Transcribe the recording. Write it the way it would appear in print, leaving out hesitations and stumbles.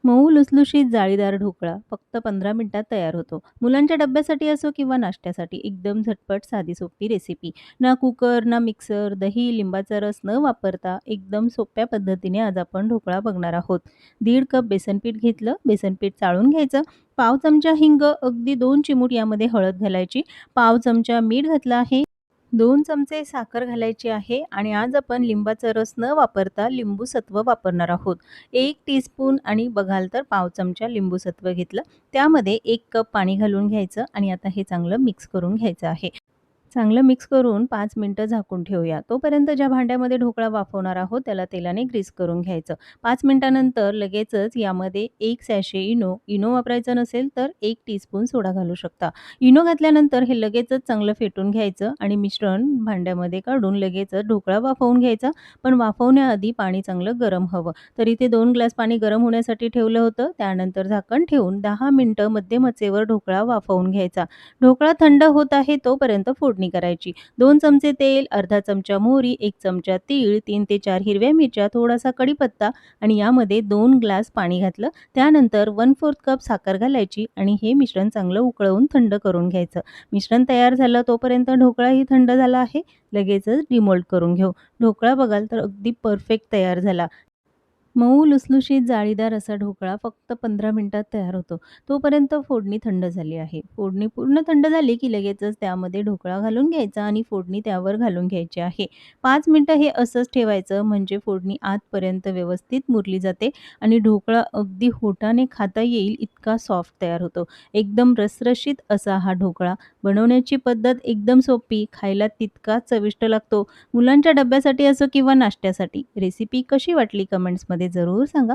मऊ लुसलुशीत जाळीदार ढोकळा फक्त 15 मिनिटात तयार होतो. मुलांच्या डब्यासाठी असो किंवा नाश्त्यासाठी एकदम झटपट साधी सोपी रेसिपी. ना कुकर ना मिक्सर, दही, लिंबाचा रस न वापरता एकदम सोप्या पद्धतीने आज आपण ढोकळा बघणार आहोत. 1.5 कप बेसन पीठ घेतलं, बेसन पीठ चाळून घ्यायचं. पाव चमचा हिंग, अगदी 2 चिमूट यामध्ये हळद घालायची. पाव चमचा मीठ घातलं आहे. 2 चमचे साखर घालायची आहे आणि आज आपण लिंबाचा रस न वापरता लिंबू सत्व वापरणार आहोत. 1 टीस्पून आणि बघाल तर पाव चमचा लिंबू सत्व घेतलं. त्यामध्ये 1 कप पाणी घालून घ्यायचं आणि आता हे चांगलं मिक्स करून घ्यायचं आहे. चांगलं मिक्स करून 5 मिनिटं झाकून ठेवूया. तोपर्यंत ज्या भांड्यामध्ये ढोकळा वाफवणार आहोत त्याला तेलाने ग्रीस करून घ्यायचं. 5 मिनिटानंतर लगेचच यामध्ये 1 सॅशे इनो, इनो वापरायचं नसेल तर 1 टीस्पून सोडा घालू शकता. इनो घातल्यानंतर हे लगेचच चांगलं फेटून घ्यायचं आणि मिश्रण भांड्यामध्ये काढून लगेचच ढोकळा वाफवून घ्यायचा. पण वाफवण्याआधी पाणी चांगलं गरम हवं. तर इथे 2 ग्लास पाणी गरम होण्यासाठी ठेवलं होतं. त्यानंतर झाकण ठेवून 10 मिनिटं मध्यम आचेवर ढोकळा वाफवून घ्यायचा. ढोकळा थंड होत आहे तोपर्यंत फोडणी करायची. 2 चमचे तेल, अर्धा चमचा मोहरी, 1 चमचा तीळ, 3 ते 4 हिरव्या मिरच्या, थोडासा कढीपत्ता आणि यामध्ये 2 ग्लास पाणी घातलं. त्यानंतर 1/4 कप साखर घालायची आणि हे मिश्रण चांगलं उकळवून थंड करून घ्यायचं. मिश्रण तयार झालं तोपर्यंत ढोकळाही थंड झाला आहे. लगेचच डिमोल्ड करून घेऊ. ढोकळा बघाल तर अगदी परफेक्ट तयार झाला. मऊ लुसलुशीत जाळीदार असा ढोकळा फक्त 15 मिनिटात तयार होतो. तोपर्यंत फोडणी थंड झाली आहे. फोडणी पूर्ण थंड झाली की लगेचच त्यामध्ये ढोकळा घालून घ्यायचा आणि फोडणी त्यावर घालून घ्यायची आहे. 5 मिनिटं हे असंच ठेवायचं म्हणजे फोडणी आतपर्यंत व्यवस्थित मुरली जाते आणि ढोकळा अगदी होटाने खाता येईल इतका सॉफ्ट तयार होतो. एकदम रसरशीत असा हा ढोकळा. बनवण्याची पद्धत एकदम सोपी, खायला तितकाच चविष्ट लागतो. मुलांच्या डब्यासाठी असो किंवा नाश्त्यासाठी. रेसिपी कशी वाटली कमेंट्समध्ये जरूर सांगा.